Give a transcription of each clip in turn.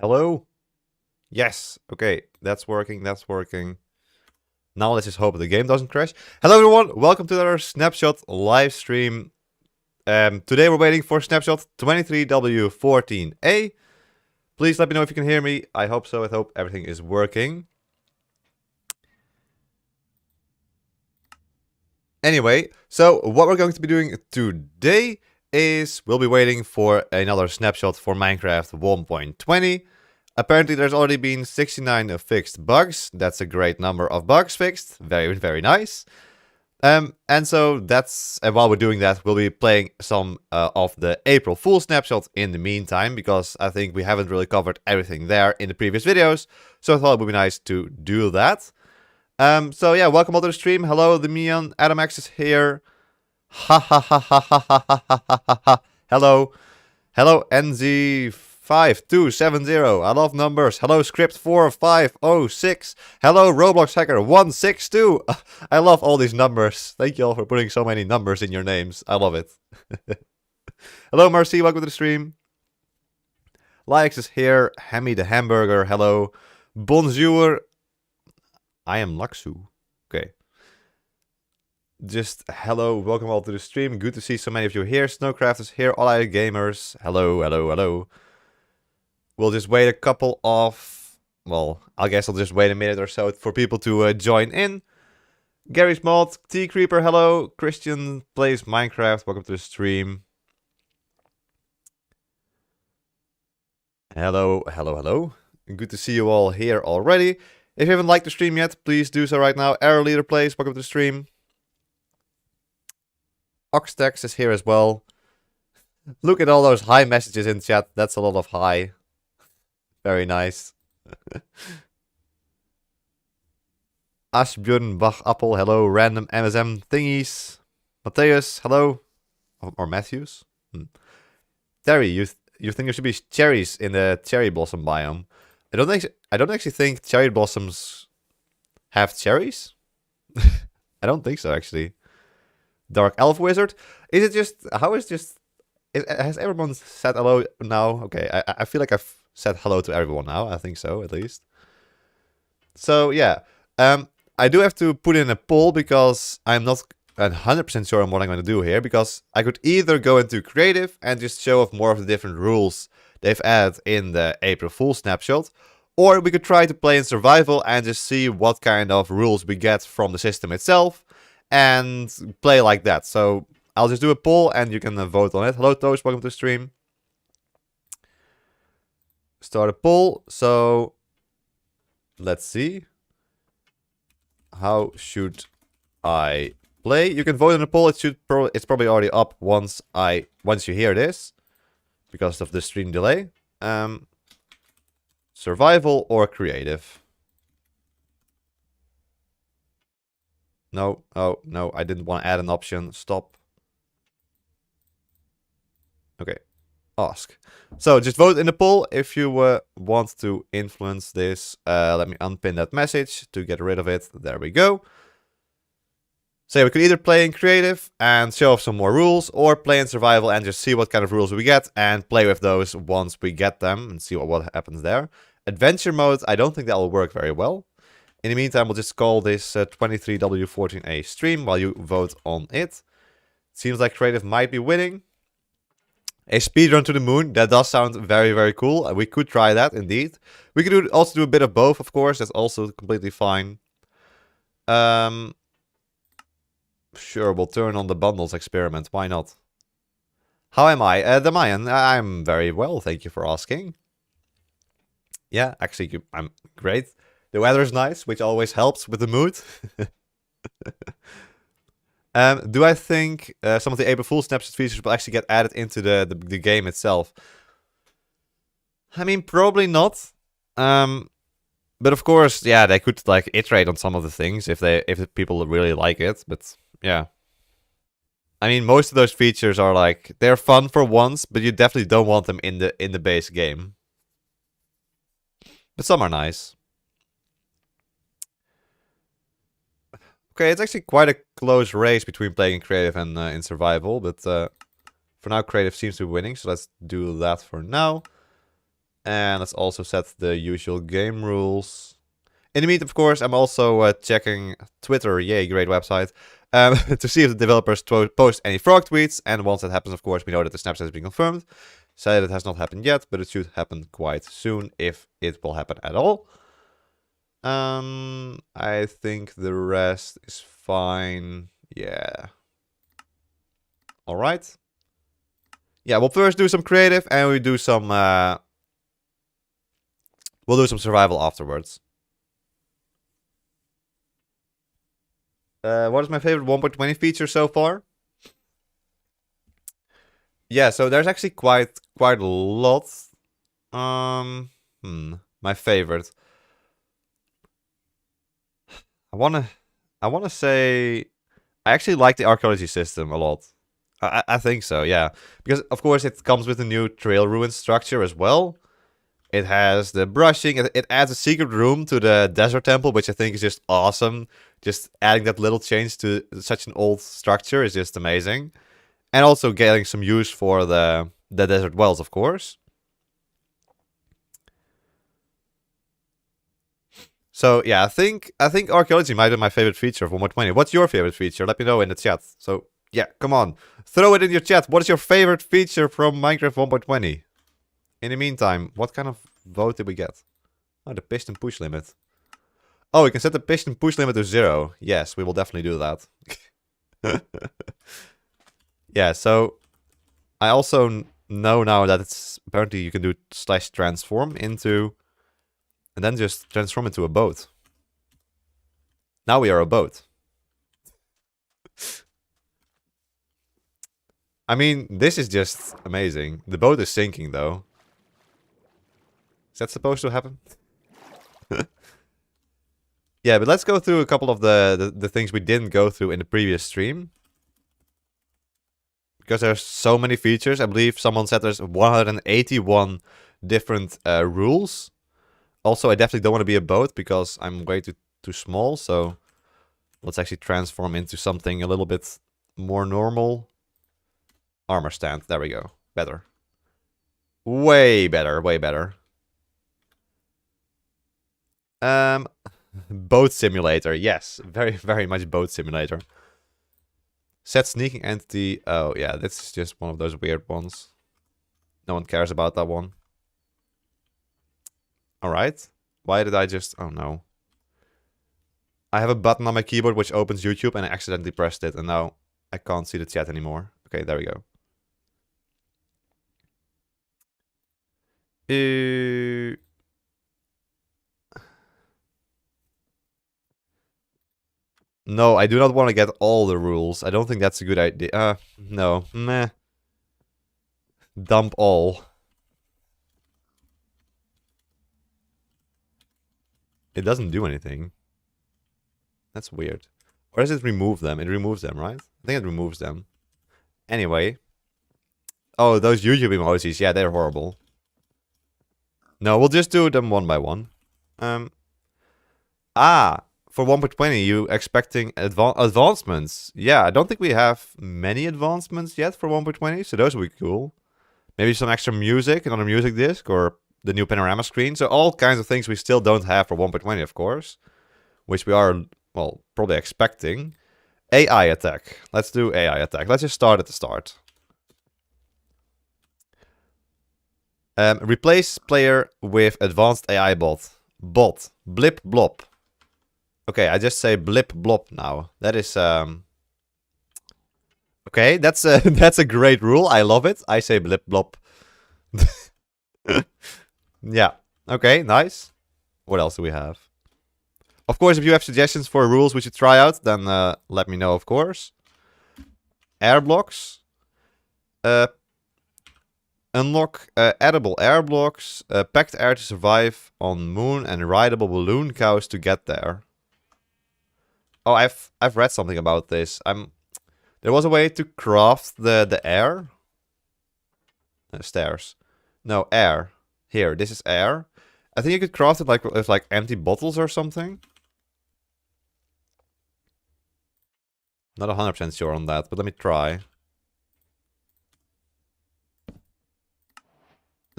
Hello? Yes. Okay, that's working. That's working. Now let's just hope the game doesn't crash. Hello everyone, welcome to our Snapshot live stream. Today we're waiting for Snapshot 23w14a. Please let me know if you can hear me. I hope so. I hope everything is working. Anyway, so what we're going to be doing today is we'll be waiting for another snapshot for Minecraft 1.20. Apparently there's already been 69 fixed bugs. That's a great number of bugs fixed. Very, very nice. And so that's, and while we're doing that, we'll be playing some of the April Fool snapshots in the meantime, because I think we haven't really covered everything there in the previous videos. So I thought it would be nice to do that. So yeah, welcome all to the stream. Hello, the Mian. Adam X is here. Ha ha ha ha ha ha ha ha ha ha. Hello. Hello, NZ5270. I love numbers. Hello, Script4506. Hello, Roblox Hacker 162. I love all these numbers. Thank you all for putting so many numbers in your names. I love it. Hello, Marcy. Welcome to the stream. Likes is here. Hammy the Hamburger. Hello. Bonjour. I am Laksu. Okay. Just hello, welcome all to the stream. Good to see so many of you here. Snowcraft is here. All our gamers. Hello, hello, hello. We'll just wait a couple of... Well, I guess I'll just wait a minute or so for people to join in. Gary's Mod, T Creeper, hello. Christian plays Minecraft. Welcome to the stream. Hello, hello, hello. Good to see you all here already. If you haven't liked the stream yet, please do so right now. Error Leader plays, welcome to the stream. Oxtex is here as well. Look at all those hi messages in chat. That's a lot of hi. Very nice. Ashbjörn Bach Apple, hello. Random MSM thingies. Mateus, hello. Or Matthews. Terry, you think there should be cherries in the cherry blossom biome? I don't actually think cherry blossoms have cherries. I don't think so, actually. Dark Elf Wizard. Is it just... How is just... Has everyone said hello now? Okay, I feel like I've said hello to everyone now. I think so, at least. So, yeah. I do have to put in a poll because I'm not 100% sure on what I'm going to do here. Because I could either go into creative and just show off more of the different rules they've added in the April Fool snapshot. Or we could try to play in survival and just see what kind of rules we get from the system itself. And play like that. So I'll just do a poll and you can vote on it. Hello Toast, welcome to the stream. Start a poll. So let's see. How should I play? You can vote on the poll. It's probably already up once you hear this, because of the stream delay. Survival or creative? No, oh, no, I didn't want to add an option. Stop. Okay, ask. So just vote in the poll if you want to influence this. Let me unpin that message to get rid of it. There we go. So we could either play in creative and show off some more rules, or play in survival and just see what kind of rules we get and play with those once we get them and see what happens there. Adventure mode, I don't think that will work very well. In the meantime, we'll just call this 23w14a stream while you vote on it. Seems like creative might be winning. A speedrun to the moon, that does sound very, very cool. We could try that, indeed. We could also do a bit of both, of course. That's also completely fine. Sure, we'll turn on the bundles experiment. Why not? How am I? The Mayan, I'm very well, thank you for asking. Yeah, actually, I'm great. The weather is nice, which always helps with the mood. Do I think some of the April Fool snapshot features will actually get added into the game itself? I mean, probably not. But of course, yeah, they could like iterate on some of the things if the people really like it. But yeah, I mean, most of those features are like they're fun for once, but you definitely don't want them in the base game. But some are nice. Okay, it's actually quite a close race between playing in creative and in survival, but for now creative seems to be winning, so let's do that for now. And let's also set the usual game rules. In the meantime, of course, I'm also checking Twitter, yay, great website, to see if the developers post any frog tweets. And once that happens, of course, we know that the snapshot has been confirmed. Sadly, it has not happened yet, but it should happen quite soon, if it will happen at all. I think the rest is fine. Yeah. All right. Yeah, we'll first do some creative, and we do some. We'll do some survival afterwards. What is my favorite 1.20 feature so far? Yeah, so there's actually quite a lot. My favorite. I wanna say I actually like the archaeology system a lot. I think so, yeah. Because of course it comes with a new trail ruin structure as well. It has the brushing, it adds a secret room to the desert temple, which I think is just awesome. Just adding that little change to such an old structure is just amazing. And also getting some use for the desert wells, of course. So yeah, I think archaeology might be my favorite feature of 1.20. What's your favorite feature? Let me know in the chat. So yeah, come on. Throw it in your chat. What is your favorite feature from Minecraft 1.20? In the meantime, what kind of vote did we get? Oh, the piston push limit. Oh, we can set the piston push limit to 0. Yes, we will definitely do that. Yeah, so I also know now that it's apparently you can do /transform into, and then just transform into a boat. Now we are a boat. I mean, this is just amazing. The boat is sinking though. Is that supposed to happen? Yeah, but let's go through a couple of the things we didn't go through in the previous stream. Because there's so many features. I believe someone said there's 181 different rules. Also, I definitely don't want to be a boat because I'm way too small. So let's actually transform into something a little bit more normal. Armor stand. There we go. Better. Way better. Way better. Boat simulator. Yes. Very, very much boat simulator. Set sneaking entity. Oh, yeah. This is just one of those weird ones. No one cares about that one. Alright. Why did I just... Oh, no. I have a button on my keyboard which opens YouTube and I accidentally pressed it. And now I can't see the chat anymore. Okay, there we go. No, I do not want to get all the rules. I don't think that's a good idea. No. Meh. Dump all. It doesn't do anything. That's weird. Or does it remove them? It removes them, right? I think it removes them. Anyway. Oh, those YouTube emojis. Yeah, they're horrible. No, we'll just do them one by one. For 1.20, you expecting advancements. Yeah, I don't think we have many advancements yet for 1.20, so those will be cool. Maybe some extra music, another music disc, or the new panorama screen. So all kinds of things we still don't have for 1.20, of course. Which we are, well, probably expecting. AI attack. Let's do AI attack. Let's just start at the start. Replace player with advanced AI bot. Bot. Blip blop. Okay, I just say blip blop now. That is okay, that's a great rule. I love it. I say blip blop. Yeah. Okay, nice. What else do we have? Of course, if you have suggestions for rules we should try out, then let me know, of course. Air blocks. Unlock edible air blocks. Packed air to survive on moon and rideable balloon cows to get there. Oh, I've read something about this. There was a way to craft the air. Stairs. No, air. Here, this is air. I think you could craft it like with like empty bottles or something. Not 100% sure on that, but let me try.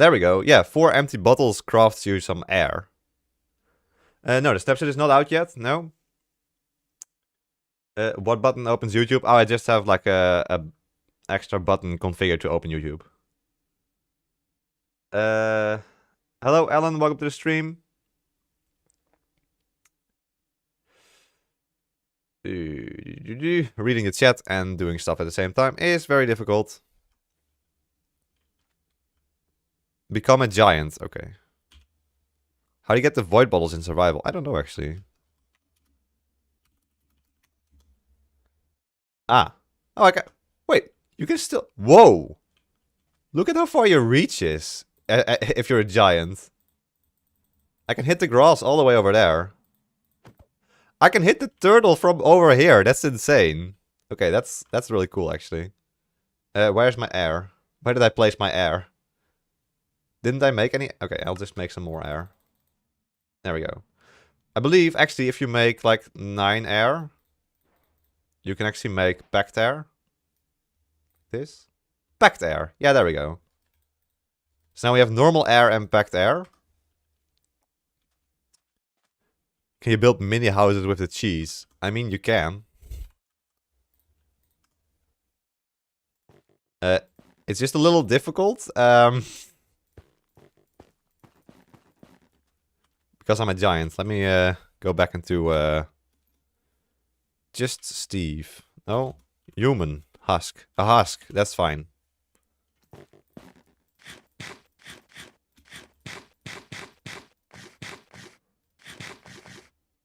There we go. Yeah, 4 empty bottles crafts you some air. No, the snapshot is not out yet. No. What button opens YouTube? Oh, I just have like a extra button configured to open YouTube. Hello, Alan. Welcome to the stream. Reading the chat and doing stuff at the same time is very difficult. Become a giant. Okay. How do you get the void bottles in survival? I don't know, actually. Ah. Oh, okay. Wait. You can still... Whoa. Look at how far your reach is. If you're a giant. I can hit the grass all the way over there. I can hit the turtle from over here. That's insane. Okay, that's really cool, actually. Where's my air? Where did I place my air? Didn't I make any? Okay, I'll just make some more air. There we go. I believe, actually, if you make, like, 9 air, you can actually make packed air. This? Packed air. Yeah, there we go. So now we have normal air and packed air. Can you build mini houses with the cheese? I mean, you can. It's just a little difficult. Because I'm a giant. Let me go back into just Steve. No, human husk. A husk. That's fine.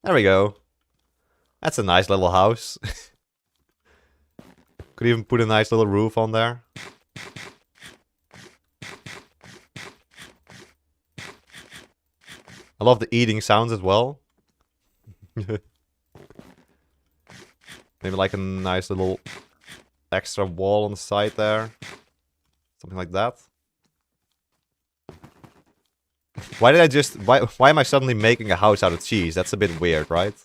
There we go. That's a nice little house. Could even put a nice little roof on there. I love the eating sounds as well. Maybe like a nice little extra wall on the side there. Something like that. Why did I just... Why am I suddenly making a house out of cheese? That's a bit weird, right?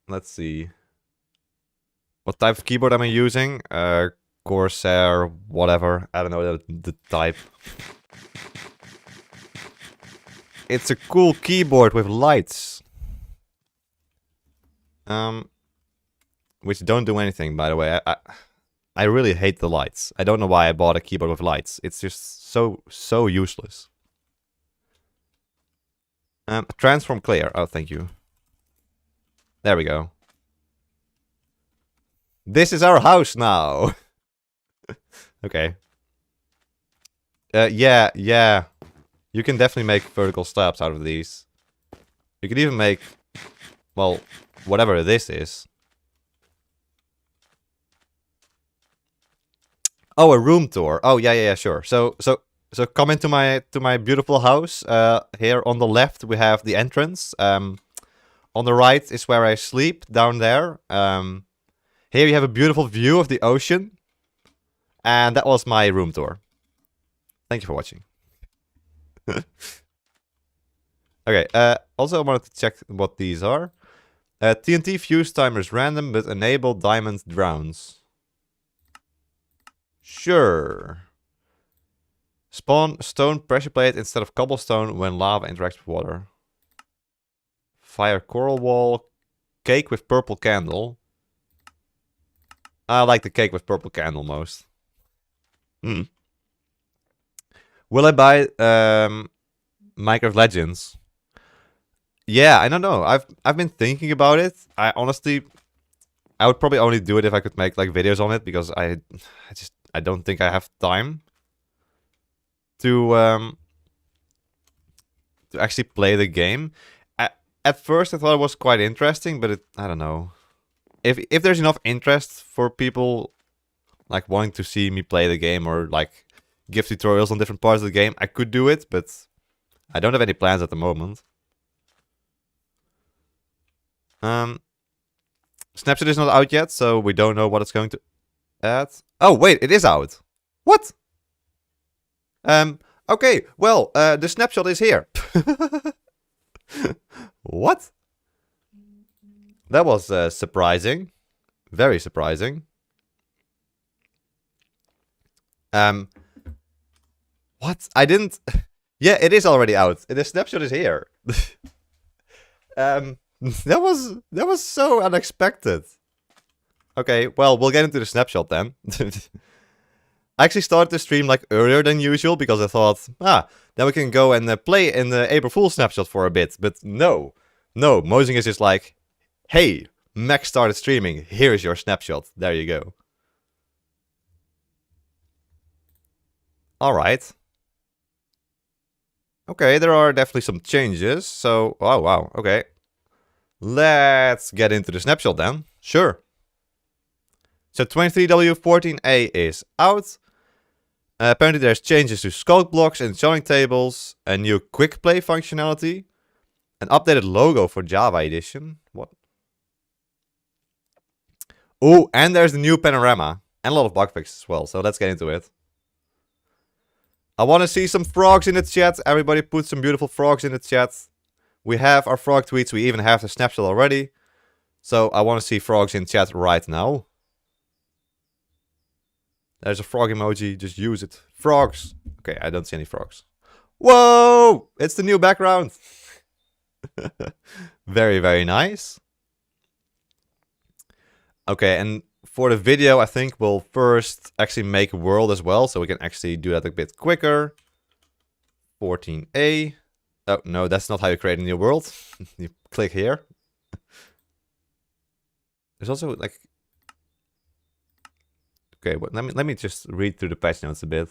Let's see. What type of keyboard am I using? Corsair, whatever. I don't know the type. It's a cool keyboard with lights. Which don't do anything, by the way. I really hate the lights. I don't know why I bought a keyboard with lights. It's just so useless. Transform clear. Oh, thank you. There we go. This is our house now. Okay. Yeah. You can definitely make vertical slabs out of these. You could even make, well, whatever this is. Oh, a room tour. Oh, yeah, sure. So come into my beautiful house. Here on the left we have the entrance. On the right is where I sleep, down there. Here you have a beautiful view of the ocean. And that was my room tour. Thank you for watching. Okay, also I wanted to check what these are. TNT fuse timer is random, but enable diamond drowns. Sure. Spawn stone pressure plate instead of cobblestone when lava interacts with water. Fire coral wall. Cake with purple candle. I like the cake with purple candle most. Will I buy Minecraft Legends? Yeah, I don't know. I've been thinking about it. I would probably only do it if I could make like videos on it, because I don't think I have time to actually play the game. At first I thought it was quite interesting, but I don't know. If there's enough interest for people like wanting to see me play the game or like give tutorials on different parts of the game, I could do it, but I don't have any plans at the moment. Snapshot is not out yet, so we don't know what it's going to add. Oh, wait, it is out. What? Okay, well, the snapshot is here. What? That was surprising. Very surprising. What? I didn't... Yeah, it is already out. The snapshot is here. That was so unexpected. Okay, well, we'll get into the snapshot then. I actually started the stream like earlier than usual because I thought, then we can go and play in the April Fool's snapshot for a bit. But no, Mozing is just like, hey, Max started streaming. Here's your snapshot. There you go. All right. Okay, there are definitely some changes. So, oh wow, okay. Let's get into the snapshot then. Sure. So 23w14a is out. Apparently there's changes to sculpt blocks and showing tables, a new quick play functionality, an updated logo for Java edition. What? Oh, and there's the new panorama and a lot of bug fixes as well. So let's get into it. I want to see some frogs in the chat. Everybody put some beautiful frogs in the chat. We have our frog tweets. We even have the snapshot already. So I want to see frogs in chat right now. There's a frog emoji. Just use it. Frogs. Okay, I don't see any frogs. Whoa! It's the new background. Very, very nice. Okay, and for the video, I think we'll first actually make a world as well. So we can actually do that a bit quicker. 14a. Oh, no, that's not how you create a new world. You click here. There's also like... Okay, well, let me just read through the patch notes a bit.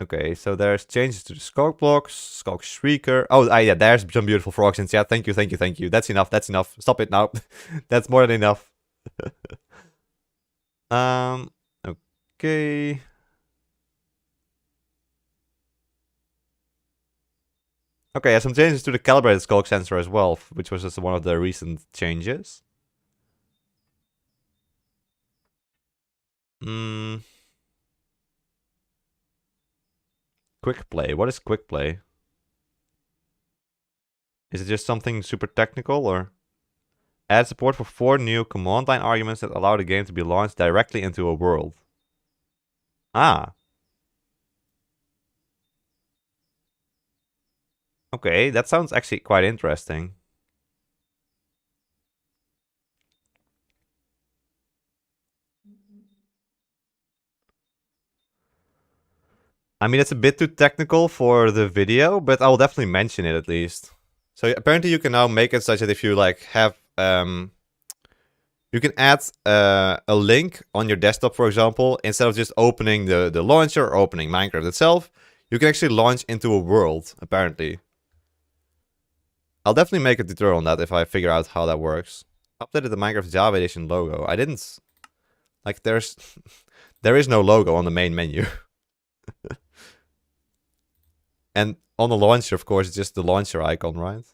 Okay, so there's changes to the skulk blocks, skulk shrieker. Oh, yeah, there's some beautiful frogs in chat. Thank you. That's enough, Stop it now. That's more than enough. Okay. Okay, some changes to the calibrated skulk sensor as well, which was just one of the recent changes. Quick play. What is quick play? Is it just something super technical, or? Add support for 4 new command line arguments that allow the game to be launched directly into a world. Ah. Okay, that sounds actually quite interesting. I mean, it's a bit too technical for the video, but I'll definitely mention it at least. So apparently you can now make it such that if you like have... you can add a link on your desktop, for example, instead of just opening the launcher or opening Minecraft itself, you can actually launch into a world, apparently. I'll definitely make a tutorial on that if I figure out how that works. Updated the Minecraft Java Edition logo. I didn't... Like, there is no logo on the main menu. And on the launcher, of course, it's just the launcher icon, right?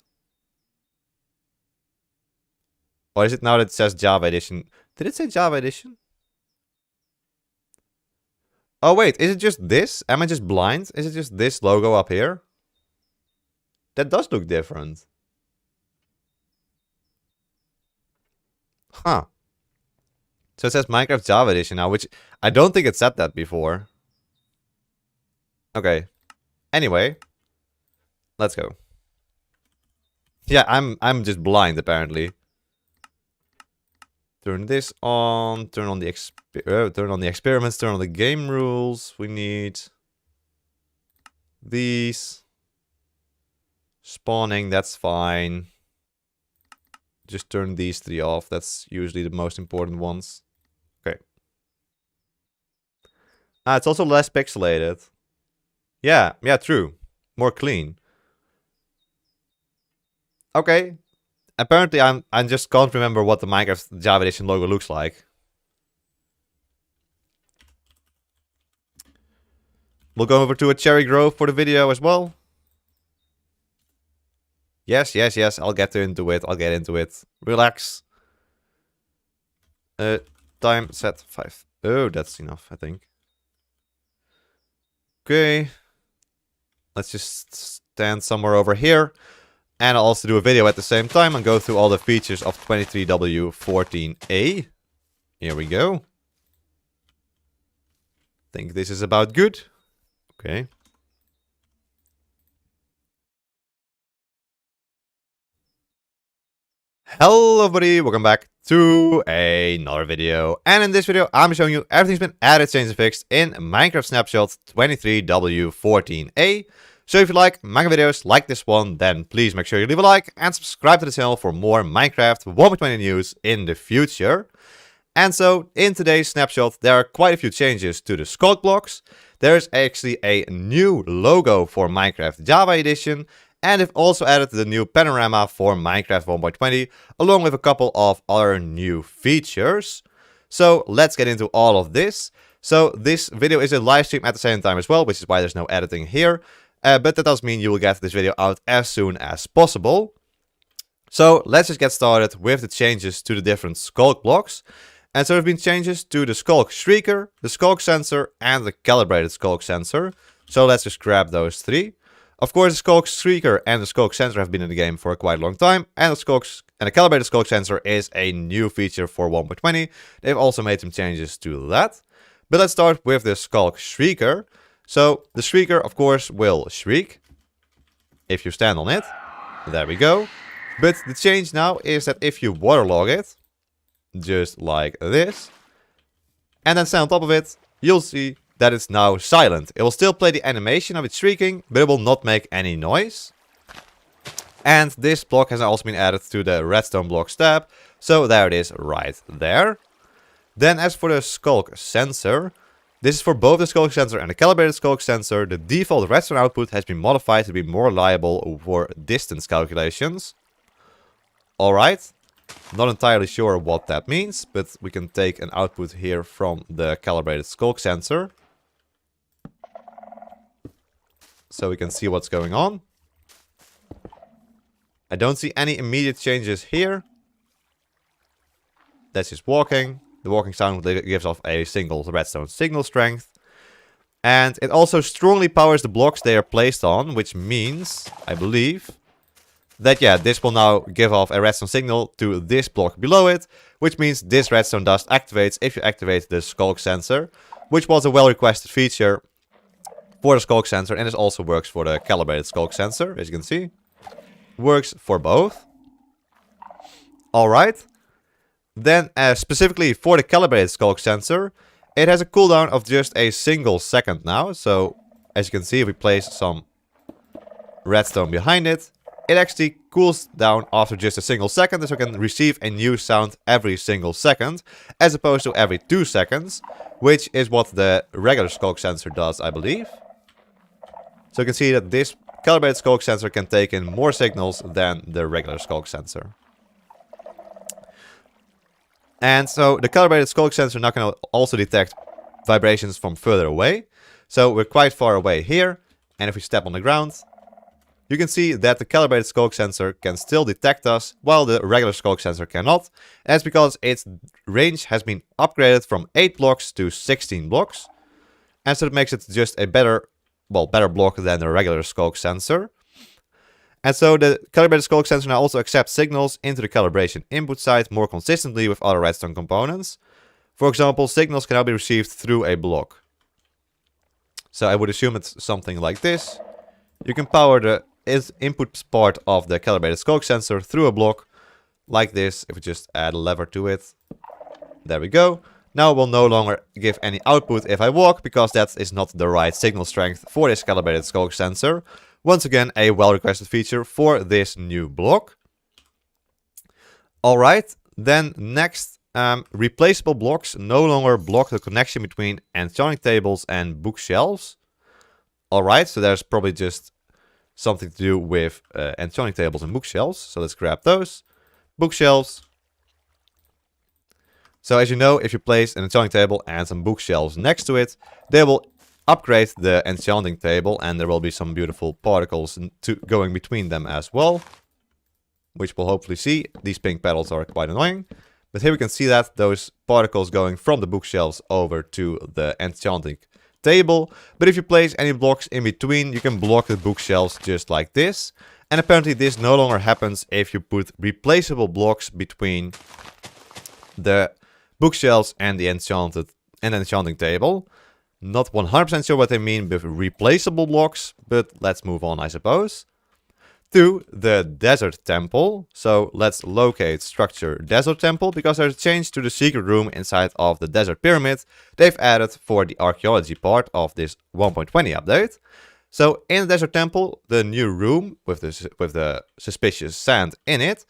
Or is it now that it says Java Edition? Did it say Java Edition? Oh, wait. Is it just this? Am I just blind? Is it just this logo up here? That does look different. Huh. So it says Minecraft Java Edition now, which I don't think it said that before. Okay. Anyway. Let's go. Yeah, I'm just blind, apparently. Turn this on. Turn on the experiments. Turn on the game rules. We need these. Spawning, that's fine. Just turn these 3 off. That's usually the most important ones. Okay. It's also less pixelated. Yeah, true. More clean. Okay. Apparently, I just can't remember what the Minecraft Java Edition logo looks like. We'll go over to a cherry grove for the video as well. Yes. I'll get into it. Relax. Time set 5. Oh, that's enough, I think. Okay. Let's just stand somewhere over here. And I'll also do a video at the same time and go through all the features of 23w14a. Here we go. Think this is about good. Okay. Hello everybody, welcome back to another video. And in this video, I'm showing you everything's been added, changed, and fixed in Minecraft Snapshot 23w14a. So if you like Minecraft videos like this one, then please make sure you leave a like and subscribe to the channel for more Minecraft 1.20 news in the future. And so, in today's snapshot, there are quite a few changes to the sculk blocks. There's actually a new logo for Minecraft Java Edition, and they've also added the new panorama for Minecraft 1.20, along with a couple of other new features. So, let's get into all of this. So, this video is a live stream at the same time as well, which is why there's no editing here. But that does mean you will get this video out as soon as possible. So, let's just get started with the changes to the different sculk blocks. And so there have been changes to the sculk shrieker, the sculk sensor, and the calibrated sculk sensor. So let's just grab those three. Of course, the sculk shrieker and the sculk sensor have been in the game for quite a long time, and the calibrated sculk sensor is a new feature for 1.20. They've also made some changes to that. But let's start with the sculk shrieker. So the shrieker, of course, will shriek if you stand on it. There we go. But the change now is that if you waterlog it, just like this, and then stand on top of it, you'll see that it's now silent. It will still play the animation of it shrieking, but it will not make any noise. And this block has also been added to the redstone blocks tab, so there it is right there. Then as for the sculk sensor, this is for both the sculk sensor and the calibrated sculk sensor. The default redstone output has been modified to be more reliable for distance calculations. Alright. Not entirely sure what that means, but we can take an output here from the calibrated sculk sensor. So we can see what's going on. I don't see any immediate changes here. That's just walking. The walking sound gives off a single redstone signal strength. And it also strongly powers the blocks they are placed on, which means, I believe, that this will now give off a redstone signal to this block below it, which means this redstone dust activates if you activate the sculk sensor, which was a well-requested feature for the sculk sensor, and this also works for the calibrated sculk sensor, as you can see. Works for both. Alright. Then, specifically for the calibrated sculk sensor, it has a cooldown of just a single second now, so as you can see, if we place some redstone behind it, it actually cools down after just a single second, so it can receive a new sound every single second, as opposed to every 2 seconds, which is what the regular sculk sensor does, I believe. So you can see that this calibrated sculk sensor can take in more signals than the regular sculk sensor. And so the calibrated sculk sensor now can also detect vibrations from further away. So we're quite far away here, and if we step on the ground, you can see that the calibrated sculk sensor can still detect us, while the regular sculk sensor cannot. And that's because its range has been upgraded from 8 blocks to 16 blocks. And so it makes it just a better block than the regular sculk sensor. And so the calibrated sculk sensor now also accepts signals into the calibration input side more consistently with other redstone components. For example, signals can now be received through a block. So I would assume it's something like this. You can power the input part of the calibrated sculk sensor through a block like this. If we just add a lever to it, there we go. Now it will no longer give any output if I walk, because that is not the right signal strength for this calibrated sculk sensor. Once again, a well-requested feature for this new block. Alright, then next, replaceable blocks no longer block the connection between enchanting tables and bookshelves. Alright, so there's probably just something to do with enchanting tables and bookshelves. So let's grab those. Bookshelves. So as you know, if you place an enchanting table and some bookshelves next to it, they will upgrade the enchanting table, and there will be some beautiful particles going between them as well, which we'll hopefully see. These pink petals are quite annoying. But here we can see that those particles going from the bookshelves over to the enchanting table. But if you place any blocks in between, you can block the bookshelves just like this. And apparently this no longer happens if you put replaceable blocks between the bookshelves and the enchanting table. Not 100% sure what they mean with replaceable blocks, but let's move on, I suppose. To the desert temple. So let's locate structure desert temple, because there's a change to the secret room inside of the desert pyramid they've added for the archaeology part of this 1.20 update. So in the desert temple, the new room with the suspicious sand in it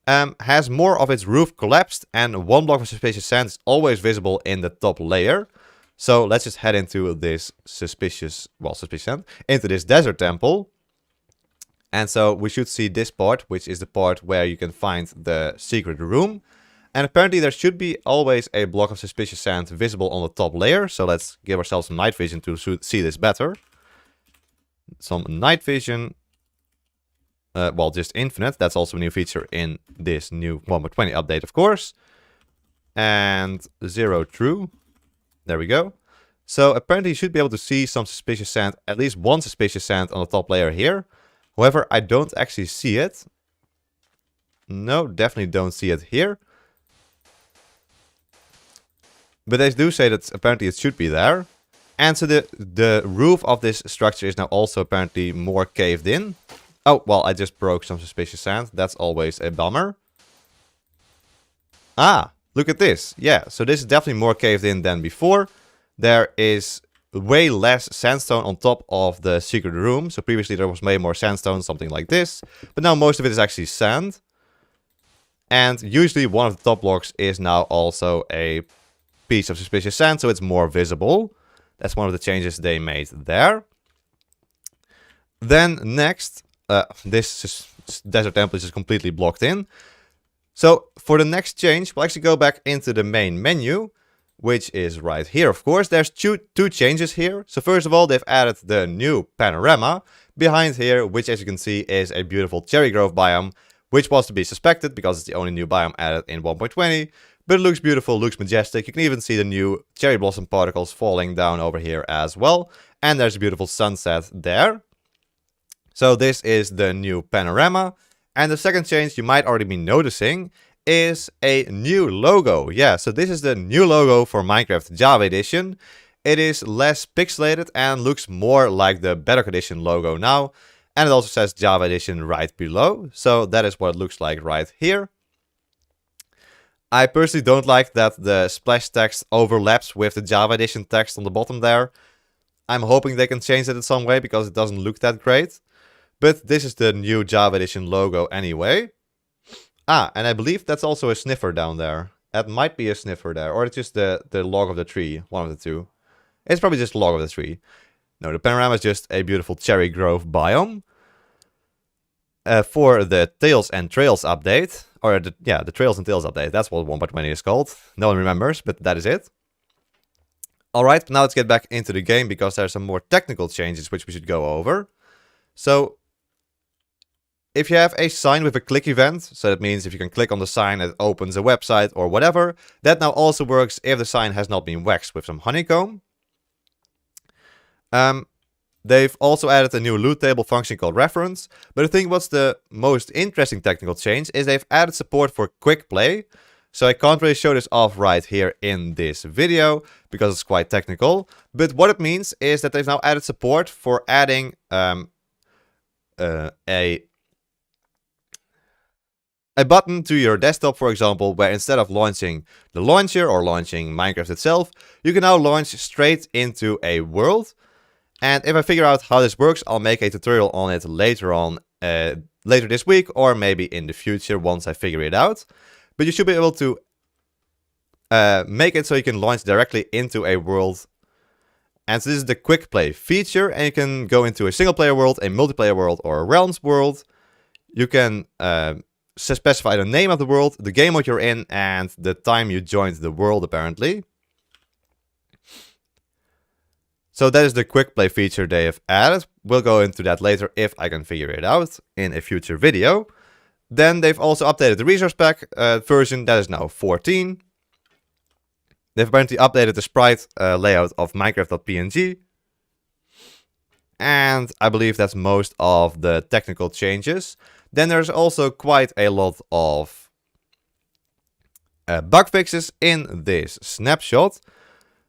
has more of its roof collapsed, and one block of suspicious sand is always visible in the top layer. So let's just head into this suspicious sand, into this desert temple. And so we should see this part, which is the part where you can find the secret room. And apparently there should be always a block of suspicious sand visible on the top layer. So let's give ourselves some night vision to see this better. Some night vision. Just infinite. That's also a new feature in this new 1.20 update, of course. And 0 true. There we go. So apparently you should be able to see some suspicious sand, at least one suspicious sand on the top layer here. However, I don't actually see it. No, definitely don't see it here. But they do say that apparently it should be there. And so the roof of this structure is now also apparently more caved in. Oh, well, I just broke some suspicious sand. That's always a bummer. Ah, look at this. Yeah, so this is definitely more caved in than before. There is way less sandstone on top of the secret room. So previously there was way more sandstone, something like this. But now most of it is actually sand. And usually one of the top blocks is now also a piece of suspicious sand, so it's more visible. That's one of the changes they made there. Then next, this desert temple is just completely blocked in. So for the next change, we'll actually go back into the main menu, which is right here, of course. There's two changes here. So first of all, they've added the new panorama behind here, which as you can see is a beautiful cherry grove biome, which was to be suspected because it's the only new biome added in 1.20. But it looks beautiful, looks majestic. You can even see the new cherry blossom particles falling down over here as well. And there's a beautiful sunset there. So this is the new panorama. And the second change you might already be noticing is a new logo. Yeah, so this is the new logo for Minecraft Java Edition. It is less pixelated and looks more like the Better Edition logo now. And it also says Java Edition right below. So that is what it looks like right here. I personally don't like that the splash text overlaps with the Java Edition text on the bottom there. I'm hoping they can change it in some way because it doesn't look that great. But this is the new Java Edition logo anyway. Ah, and I believe that's also a sniffer down there. That might be a sniffer there. Or it's just the log of the tree. One of the two. It's probably just the log of the tree. No, the panorama is just a beautiful cherry grove biome. For the Tails and Trails update. Or the Trails and Tails update. That's what 1.20 is called. No one remembers, but that is it. Alright, now let's get back into the game because there are some more technical changes which we should go over. So if you have a sign with a click event, so that means if you can click on the sign, it opens a website or whatever. That now also works if the sign has not been waxed with some honeycomb. They've also added a new loot table function called reference. But I think what's the most interesting technical change is they've added support for quick play. So I can't really show this off right here in this video because it's quite technical. But what it means is that they've now added support for adding a button to your desktop, for example, where instead of launching the launcher or launching Minecraft itself, you can now launch straight into a world. And if I figure out how this works, I'll make a tutorial on it later on, later this week, or maybe in the future once I figure it out. But you should be able to make it so you can launch directly into a world. And so this is the quick play feature, and you can go into a single player world, a multiplayer world, or a realms world. You can specify the name of the world, the game mode you're in, and the time you joined the world, apparently. So that is the quick play feature they have added. We'll go into that later if I can figure it out in a future video. Then they've also updated the resource pack version, that is now 14. They've apparently updated the sprite layout of Minecraft.png. And I believe that's most of the technical changes. Then there's also quite a lot of bug fixes in this snapshot.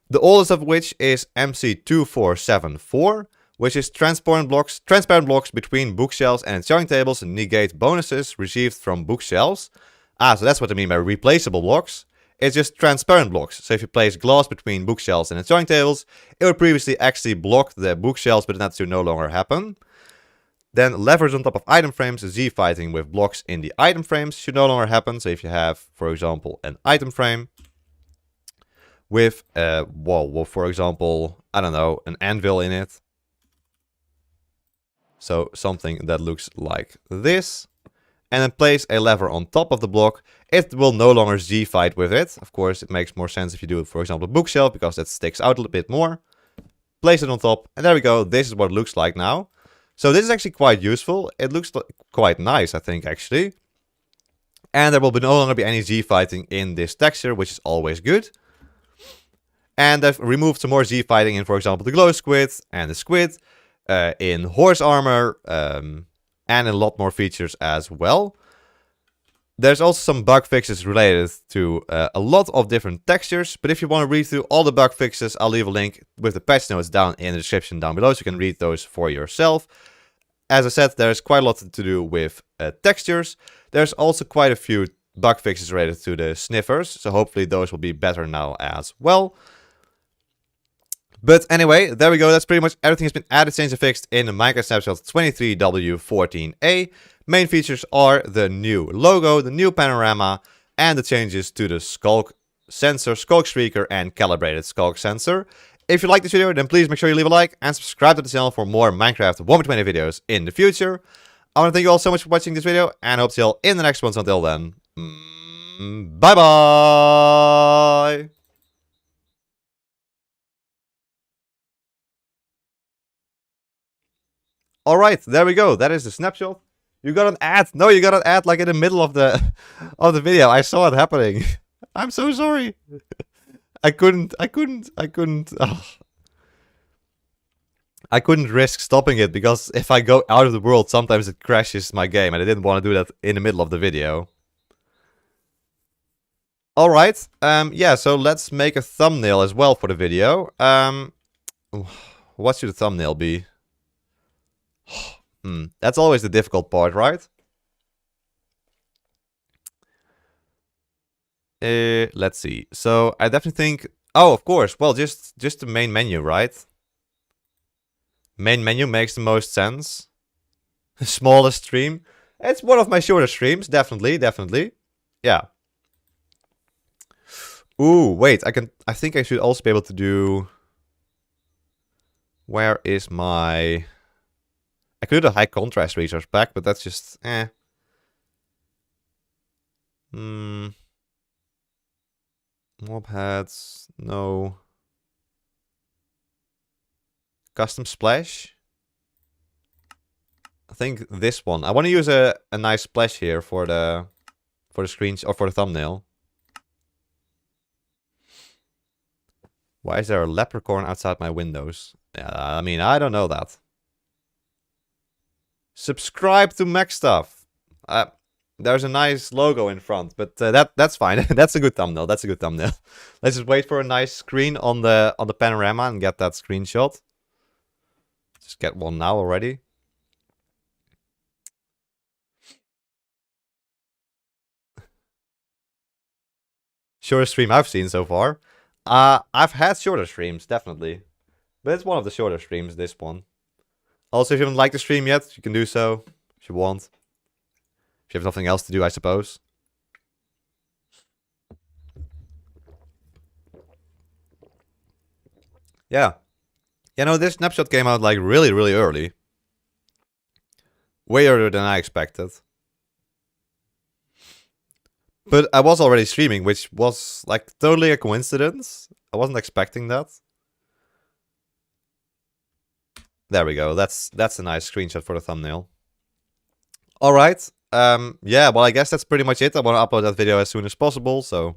The oldest of which is MC2474, which is transparent blocks between bookshelves and enchanting tables negate bonuses received from bookshelves. So that's what I mean by replaceable blocks. It's just transparent blocks. So if you place glass between bookshelves and enchanting tables, it would previously actually block the bookshelves, but that should no longer happen. Then levers on top of item frames, Z-fighting with blocks in the item frames should no longer happen. So if you have, for example, an item frame with, well, for example, I don't know, an anvil in it. So something that looks like this. And then place a lever on top of the block. It will no longer Z-fight with it. Of course, it makes more sense if you do it, for example, a bookshelf, because that sticks out a little bit more. Place it on top, and there we go. This is what it looks like now. So this is actually quite useful. It looks quite nice, I think, actually. And there will no longer be any Z-fighting in this texture, which is always good. And I've removed some more Z-fighting in, for example, the glow squid and the squid, in horse armor, and a lot more features as well. There's also some bug fixes related to a lot of different textures. But if you want to read through all the bug fixes, I'll leave a link with the patch notes down in the description down below, so you can read those for yourself. As I said, there's quite a lot to do with textures. There's also quite a few bug fixes related to the sniffers, so hopefully those will be better now as well. But anyway, there we go. That's pretty much everything has been added, changed, and fixed in the Minecraft Snapshot 23w14a. Main features are the new logo, the new panorama, and the changes to the skulk sensor, skulk streaker, and calibrated skulk sensor. If you like this video, then please make sure you leave a like and subscribe to the channel for more Minecraft 1v20 videos in the future. I want to thank you all so much for watching this video, and I hope to see you all in the next one. So until then, bye bye! Alright, there we go. That is the snapshot. You got an ad. No, you got an ad like in the middle of the video. I saw it happening. I'm so sorry. I couldn't risk stopping it, because if I go out of the world, sometimes it crashes my game, and I didn't want to do that in the middle of the video. Alright, yeah, so let's make a thumbnail as well for the video. What should the thumbnail be? That's always the difficult part, right? Let's see. So I definitely think, oh, of course. Well, just the main menu, right? Main menu makes the most sense. Smallest stream. It's one of my shorter streams, definitely. Yeah. Ooh, wait. I think I should also be able to do. Where is my? I could do the high contrast resource pack, but that's just Mob heads, no. Custom splash. I think this one. I want to use a nice splash here for the screens, or for the thumbnail. Why is there a leprechaun outside my windows? I mean, I don't know that. Subscribe to MaxStuff. There's a nice logo in front, but that's fine. That's a good thumbnail. Let's just wait for a nice screen on the panorama and get that screenshot. Just get one now already. Shortest stream I've seen so far. I've had shorter streams, definitely. But it's one of the shorter streams, this one. Also, if you haven't liked the stream yet, you can do so if you want. If you have nothing else to do, I suppose. Yeah. You know, this snapshot came out like really, really early. Way earlier than I expected. But I was already streaming, which was like totally a coincidence. I wasn't expecting that. There we go. That's a nice screenshot for the thumbnail. All right. Yeah, well, I guess that's pretty much it. I want to upload that video as soon as possible, so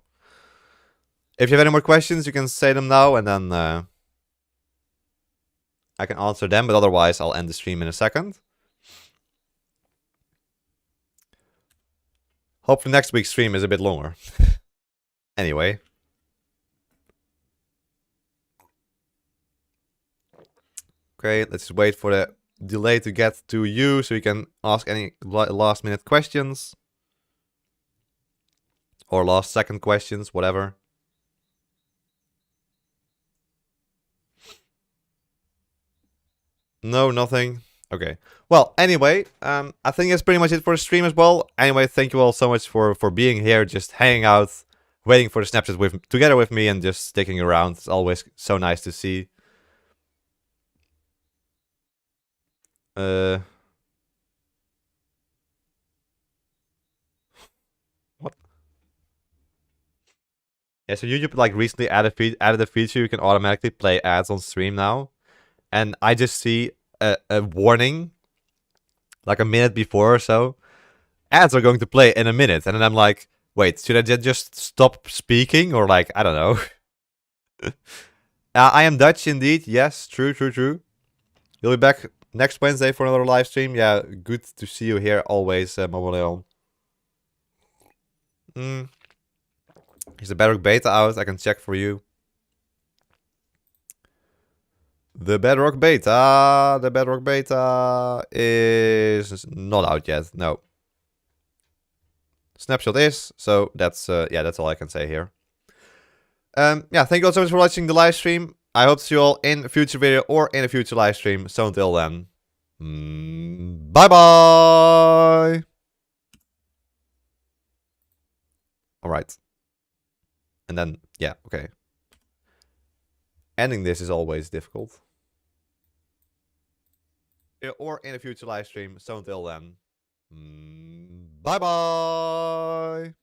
if you have any more questions, you can say them now, and then I can answer them, but otherwise I'll end the stream in a second. Hopefully next week's stream is a bit longer. Anyway. Okay, let's just wait for the delay to get to you so you can ask any last minute questions. Or last second questions, whatever. No, nothing. Okay. Well, anyway, I think that's pretty much it for the stream as well. Anyway, thank you all so much for being here, just hanging out, waiting for the Snapshot together with me and just sticking around. It's always so nice to see. What? Yeah, so YouTube like recently added a feature you can automatically play ads on stream now. And I just see a warning like a minute before or so. Ads are going to play in a minute. And then I'm like, wait, should I just stop speaking? Or like, I don't know. I am Dutch indeed. Yes, true. You'll be back next Wednesday for another live stream. Yeah, good to see you here always, Momoleon. Is the Bedrock beta out? I can check for you. The Bedrock beta is not out yet. No. Snapshot is, so that's yeah, that's all I can say here. Yeah, thank you all so much for watching the live stream. I hope to see you all in a future video or in a future live stream. So until then, bye bye. All right. And then yeah, okay. Ending this is always difficult. Or in a future live stream. So until then, bye bye.